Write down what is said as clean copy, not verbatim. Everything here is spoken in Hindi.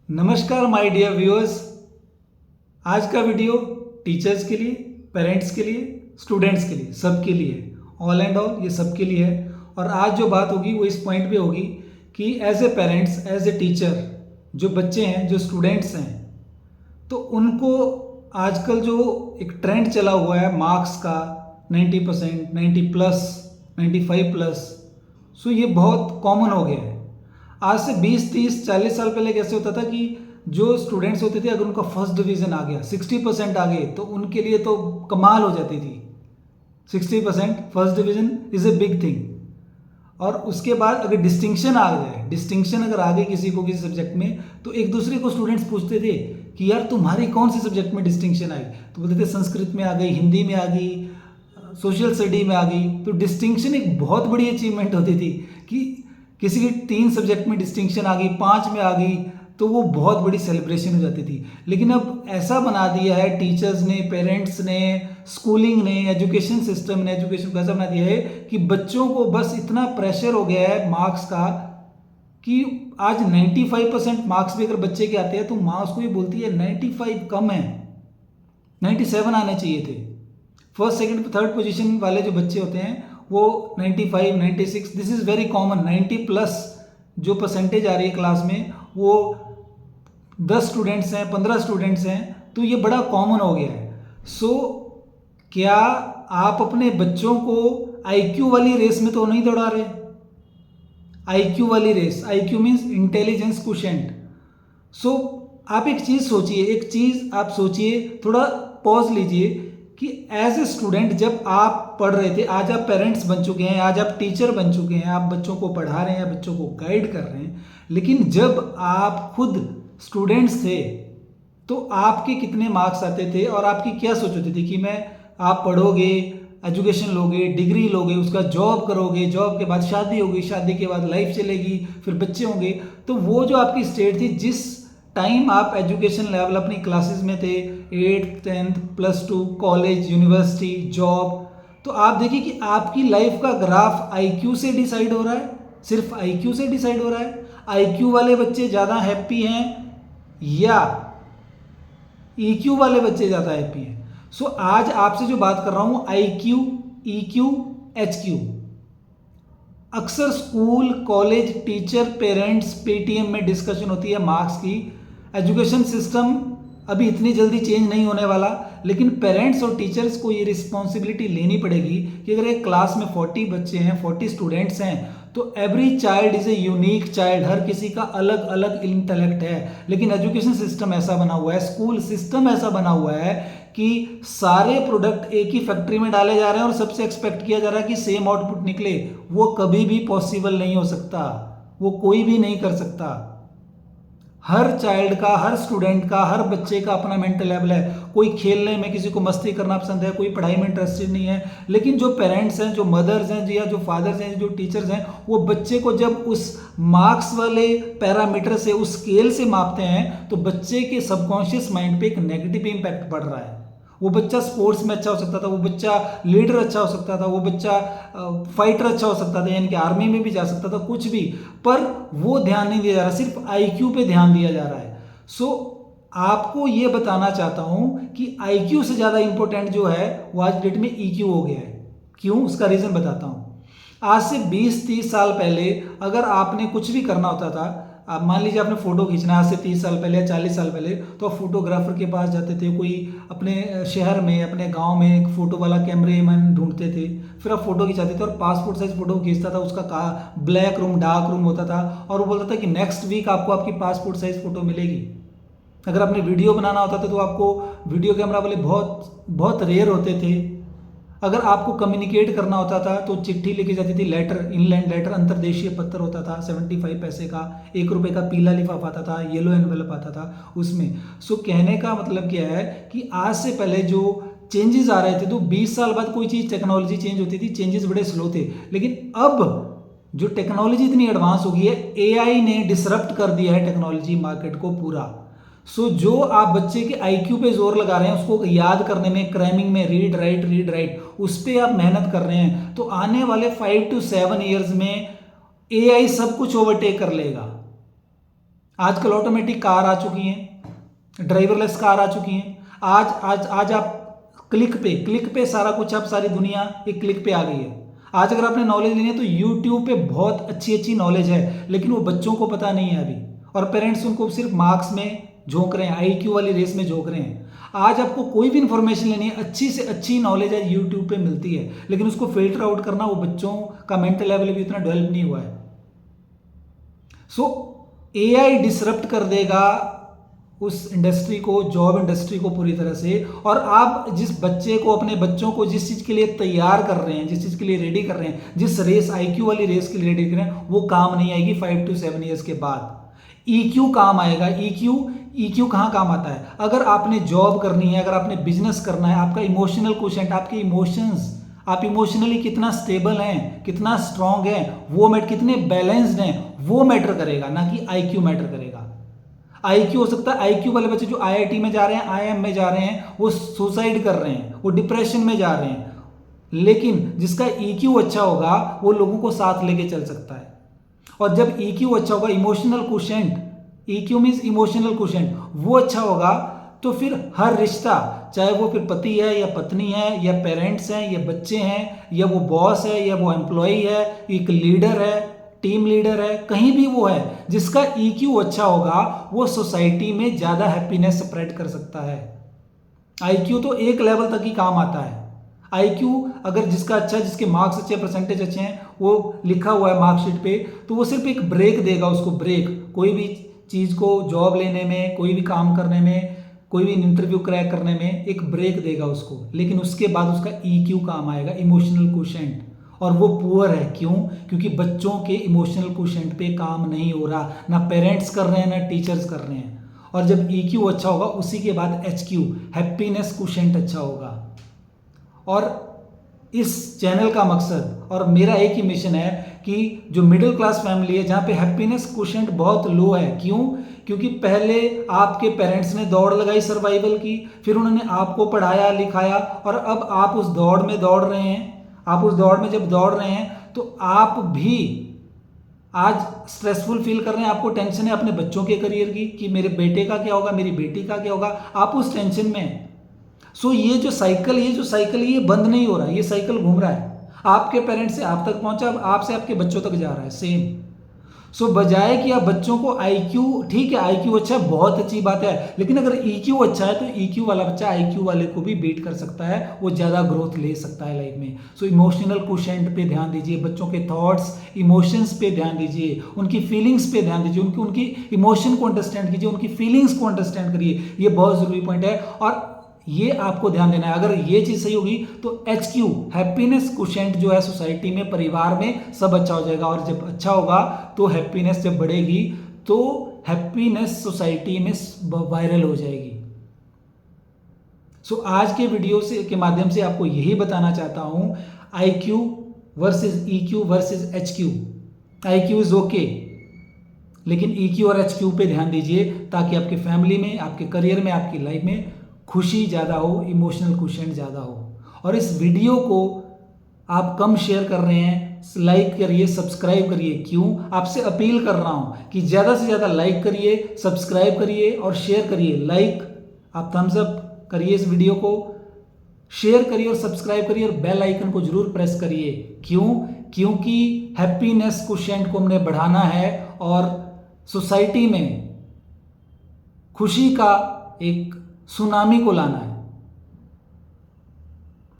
नमस्कार माय डियर व्यूअर्स। आज का वीडियो टीचर्स के लिए, पेरेंट्स के लिए, स्टूडेंट्स के लिए, सबके लिए, ऑल एंड ऑल ये सबके लिए है। और आज जो बात होगी वो इस पॉइंट पे होगी कि as a parents, as a teacher, जो बच्चे हैं, जो स्टूडेंट्स हैं, तो उनको आजकल जो एक ट्रेंड चला हुआ है मार्क्स का 90%, 90 प्लस, 95 प्लस, सो ये बहुत कॉमन हो गया है। आज से 20, 30, 40 साल पहले कैसे होता था कि जो स्टूडेंट्स होते थे, अगर उनका फर्स्ट डिवीजन आ गया, 60% आ गए, तो उनके लिए तो कमाल हो जाती थी। 60% first division is a big thing. और उसके बाद अगर डिस्टिंक्शन आ जाए, डिस्टिंक्शन अगर आ गई किसी को किसी सब्जेक्ट में, तो एक दूसरे को स्टूडेंट्स पूछते थे कि यार तुम्हारी कौन से सब्जेक्ट में डिस्टिंक्शन आई, तो बोलते थे संस्कृत में आ गई, हिंदी में आ गई, सोशल स्टडी में आ गई। तो डिस्टिंक्शन एक बहुत बड़ी अचीवमेंट होती थी कि किसी की 3 सब्जेक्ट में डिस्टिंक्शन आ गई, 5 में आ गई, तो वो बहुत बड़ी सेलिब्रेशन हो जाती थी। लेकिन अब ऐसा बना दिया है टीचर्स ने, पेरेंट्स ने, स्कूलिंग ने, एजुकेशन सिस्टम ने, एजुकेशन को ऐसा बना दिया है कि बच्चों को बस इतना प्रेशर हो गया है मार्क्स का कि आज 95% मार्क्स भी अगर बच्चे के आते हैं तो माँ उसको ये बोलती है 95 कम है, 97 आने चाहिए थे। फर्स्ट, सेकंड, थर्ड पोजीशन वाले जो बच्चे होते हैं वो 95, 96, this is very common. 90 plus जो परसेंटेज आ रही है क्लास में, वो 10 स्टूडेंट्स हैं, 15 स्टूडेंट्स हैं, तो ये बड़ा कॉमन हो गया है। सो क्या आप अपने बच्चों को आईक्यू वाली रेस में तो नहीं दौड़ा रहे? आईक्यू वाली रेस, IQ means intelligence quotient. So आप एक चीज़ सोचिए, एक चीज़ आप सोचिए, थोड़ा पॉज लीजिए कि एज ए स्टूडेंट जब आप पढ़ रहे थे, आज आप पेरेंट्स बन चुके हैं, आज आप टीचर बन चुके हैं, आप बच्चों को पढ़ा रहे हैं, बच्चों को गाइड कर रहे हैं, लेकिन जब आप खुद स्टूडेंट्स थे तो आपके कितने मार्क्स आते थे और आपकी क्या सोच होती थी कि आप पढ़ोगे, एजुकेशन लोगे, डिग्री लोगे, उसका जॉब करोगे, जॉब के बाद शादी होगी, शादी के बाद लाइफ चलेगी, फिर बच्चे होंगे। तो वो जो आपकी स्टेट थी, जिस टाइम आप एजुकेशन लेवल अपनी क्लासेस में थे, 8th, 10th, +2, college, university, job, तो आप देखिए कि आपकी लाइफ का ग्राफ आईक्यू से डिसाइड हो रहा है, सिर्फ आईक्यू से डिसाइड हो रहा है। आईक्यू वाले बच्चे ज़्यादा हैप्पी हैं या ईक्यू वाले बच्चे ज़्यादा हैप्पी हैं? सो आज आपसे जो बात कर रहा हूँ, आईक्यू, ईक्यू, एचक्यू, अक्सर school, college, teacher, parents, Paytm में डिस्कशन होती है मार्क्स की। एजुकेशन सिस्टम अभी इतनी जल्दी चेंज नहीं होने वाला, लेकिन पेरेंट्स और टीचर्स को ये रिस्पॉन्सिबिलिटी लेनी पड़ेगी कि अगर एक क्लास में 40 बच्चे हैं, 40 स्टूडेंट्स हैं, तो every child is a unique child, हर किसी का अलग अलग इंटेलेक्ट है। लेकिन एजुकेशन सिस्टम ऐसा बना हुआ है, स्कूल सिस्टम ऐसा बना हुआ है कि सारे प्रोडक्ट एक ही फैक्ट्री में डाले जा रहे हैं और सबसे एक्सपेक्ट किया जा रहा है कि सेम आउटपुट निकले। वो कभी भी पॉसिबल नहीं हो सकता, वो कोई भी नहीं कर सकता। हर चाइल्ड का, हर स्टूडेंट का, हर बच्चे का अपना मेंटल लेवल है। कोई खेलने में, किसी को मस्ती करना पसंद है, कोई पढ़ाई में इंटरेस्टेड नहीं है। लेकिन जो पेरेंट्स हैं, जो मदर्स हैं, या जो फादर्स हैं, जो टीचर्स हैं, वो बच्चे को जब उस मार्क्स वाले पैरामीटर से, उस स्केल से मापते हैं, तो बच्चे के सबकॉन्शियस माइंड पे एक नेगेटिव इंपैक्ट पड़ रहा है। वो बच्चा स्पोर्ट्स में अच्छा हो सकता था, वो बच्चा लीडर अच्छा हो सकता था, वो बच्चा फाइटर अच्छा हो सकता था, यानी कि आर्मी में भी जा सकता था, कुछ भी, पर वो ध्यान नहीं दिया जा रहा, सिर्फ आईक्यू पे ध्यान दिया जा रहा है। सो आपको ये बताना चाहता हूं कि आईक्यू से ज़्यादा इंपॉर्टेंट जो है वो आज डेट में ईक्यू हो गया है। क्यों? उसका रीज़न बताता हूं। आज से 20-30 साल पहले अगर आपने कुछ भी करना होता था, आप मान लीजिए आपने फ़ोटो खींचना है, आज से 30 साल पहले या 40 साल पहले, तो आप फोटोग्राफर के पास जाते थे, कोई अपने शहर में, अपने गांव में एक फ़ोटो वाला कैमरेमैन ढूंढते थे, फिर आप फोटो खिंचाते थे और पासपोर्ट साइज फ़ोटो खींचता था, उसका ब्लैक रूम, डार्क रूम होता था, और वो बोलता था कि नेक्स्ट वीक आपको आपकी पासपोर्ट साइज फ़ोटो मिलेगी। अगर आपने वीडियो बनाना होता था तो आपको वीडियो कैमरा वाले बहुत बहुत रेयर होते थे। अगर आपको कम्युनिकेट करना होता था तो चिट्ठी लिखी जाती थी, लेटर, इनलैंड लेटर, अंतर्देशीय पत्र होता था, 75 पैसे का, 1 रुपये का पीला लिफाफा आता था, येलो एनवेलप आता था उसमें। सो कहने का मतलब क्या है कि आज से पहले जो चेंजेस आ रहे थे, तो 20 साल बाद कोई चीज़, टेक्नोलॉजी चेंज होती थी, चेंजेस बड़े स्लो थे। लेकिन अब जो टेक्नोलॉजी इतनी एडवांस हो गई है, एआई ने डिसरप्ट कर दिया है टेक्नोलॉजी मार्केट को पूरा। सो जो आप बच्चे के आईक्यू पे जोर लगा रहे हैं, उसको याद करने में, क्रैमिंग में, रीड राइट, उस पर आप मेहनत कर रहे हैं, तो आने वाले 5 to 7 ईयर्स में एआई सब कुछ ओवरटेक कर लेगा। आजकल ऑटोमेटिक कार आ चुकी हैं, ड्राइवरलेस कार आ चुकी हैं। आज आज आज आप क्लिक पे सारा कुछ, आप सारी दुनिया एक क्लिक पे आ गई है। आज अगर आपने नॉलेज लेनी है तो यूट्यूब पे बहुत अच्छी अच्छी नॉलेज है, लेकिन वो बच्चों को पता नहीं है अभी, और पेरेंट्स उनको सिर्फ मार्क्स में झोंक रहे हैं, आईक्यू वाली रेस में झोंक रहे हैं। आज आपको कोई भी इंफॉर्मेशन लेनी है, अच्छी से अच्छी नॉलेज आज यूट्यूब पे मिलती है, लेकिन उसको फिल्टर आउट करना वो बच्चों का मेंटल लेवल भी उतना डेवलप नहीं हुआ है। सो एआई डिसरप्ट कर देगा उस इंडस्ट्री को, जॉब इंडस्ट्री को पूरी तरह से। और आप जिस बच्चे को, अपने बच्चों को जिस चीज़ के लिए तैयार कर रहे हैं, जिस चीज़ के लिए रेडी कर रहे हैं, जिस रेस आईक्यू वाली रेस के लिए रेडी कर रहे हैं, वो काम नहीं आएगी 5 to 7 ईयर्स के बाद। ईक्यू काम आएगा। ईक्यू कहाँ काम आता है? अगर आपने जॉब करनी है, अगर आपने बिजनेस करना है, आपका इमोशनल क्वोशेंट, आपके इमोशंस, आप इमोशनली कितना स्टेबल हैं, कितना स्ट्रांग हैं, वो कितने बैलेंस्ड हैं, वो मैटर करेगा, ना कि आईक्यू मैटर करेगा। आईक्यू हो सकता है, आईक्यू वाले बच्चे जो आईआईटी में जा रहे हैं, आईआईएम में जा रहे हैं, वो सुसाइड कर रहे हैं, वो डिप्रेशन में जा रहे हैं, लेकिन जिसका ईक्यू अच्छा होगा वो लोगों को साथ लेके चल सकता है। और जब ईक्यू अच्छा होगा, emotional quotient, EQ means emotional quotient, वो अच्छा होगा, तो फिर हर रिश्ता, चाहे वो फिर पति है या पत्नी है या पेरेंट्स हैं या बच्चे हैं या वो बॉस है या वो एम्प्लॉय है, एक लीडर है, टीम लीडर है, कहीं भी वो है, जिसका ईक्यू अच्छा होगा वो सोसाइटी में ज़्यादा हैप्पीनेस स्प्रेड कर सकता है। आईक्यू तो एक लेवल तक ही काम आता है। आईक्यू अगर जिसका अच्छा, जिसके मार्क्स अच्छे, परसेंटेज अच्छे हैं, वो लिखा हुआ है मार्कशीट पे, तो वो सिर्फ एक ब्रेक देगा उसको, ब्रेक, कोई भी चीज़ को जॉब लेने में, कोई भी काम करने में, कोई भी इंटरव्यू क्रैक करने में एक ब्रेक देगा उसको, लेकिन उसके बाद उसका ईक्यू काम आएगा, इमोशनल क्वोशेंट। और वो पुअर है, क्यों? क्योंकि बच्चों के इमोशनल क्वोशेंट पे काम नहीं हो रहा, ना पेरेंट्स कर रहे हैं ना टीचर्स कर रहे हैं। और जब ईक्यू अच्छा होगा, उसी के बाद एचक्यू, हैप्पीनेस क्वोशेंट अच्छा होगा। और इस चैनल का मकसद और मेरा एक ही मिशन है कि जो मिडिल क्लास फैमिली है, जहाँ पे हैप्पीनेस क्वोशेंट बहुत लो है, क्यों? क्योंकि पहले आपके पेरेंट्स ने दौड़ लगाई सर्वाइवल की, फिर उन्होंने आपको पढ़ाया लिखाया, और अब आप उस दौड़ में दौड़ रहे हैं। आप उस दौड़ में जब दौड़ रहे हैं तो आप भी आज स्ट्रेसफुल फील कर रहे हैं, आपको टेंशन है अपने बच्चों के करियर की, कि मेरे बेटे का क्या होगा, मेरी बेटी का क्या होगा, आप उस टेंशन में हैं। सो ये जो साइकिल ये बंद नहीं हो रहा, ये साइकिल घूम रहा है, आपके पेरेंट्स से आप तक पहुंचा, आपसे आपके बच्चों तक जा रहा है, सेम। सो बजाय कि आप बच्चों को आईक्यू, ठीक है आईक्यू अच्छा है, बहुत अच्छी बात है, लेकिन अगर ईक्यू अच्छा है तो ईक्यू वाला बच्चा आईक्यू वाले को भी बीट कर सकता है, वो ज़्यादा ग्रोथ ले सकता है लाइफ में। सो इमोशनल क्वोशेंट पे ध्यान दीजिए, बच्चों के थॉट्स, इमोशंस पे ध्यान दीजिए, उनकी फीलिंग्स पे ध्यान दीजिए, उनकी इमोशन को अंडरस्टैंड कीजिए, उनकी फीलिंग्स को अंडरस्टैंड करिए, ये बहुत ज़रूरी पॉइंट है। और ये आपको ध्यान देना है, अगर ये चीज सही होगी तो एचक्यू, हैप्पीनेस क्वोशेंट जो है सोसाइटी में, परिवार में, सब अच्छा हो जाएगा। और जब अच्छा होगा तो हैप्पीनेस जब बढ़ेगी तो हैप्पीनेस सोसाइटी में वायरल हो जाएगी। सो आज के वीडियो से के माध्यम से आपको यही बताना चाहता हूं, IQ versus EQ versus HQ. IQ is okay, लेकिन ईक्यू और एचक्यू पे ध्यान दीजिए, ताकि आपकी फैमिली में, आपके करियर में, आपकी लाइफ में खुशी ज़्यादा हो, इमोशनल क्वोशेंट ज़्यादा हो। और इस वीडियो को आप कम शेयर कर रहे हैं, लाइक करिए, सब्सक्राइब करिए। क्यों? आपसे अपील कर रहा हूं कि ज़्यादा से ज़्यादा लाइक करिए, सब्सक्राइब करिए और शेयर करिए। लाइक, आप थम्स अप करिए इस वीडियो को, शेयर करिए और सब्सक्राइब करिए, और बेल आइकन को जरूर प्रेस करिए। क्यों? क्योंकि हैप्पीनेस क्वोशेंट को हमने बढ़ाना है और सोसाइटी में खुशी का एक सुनामी को लाना है।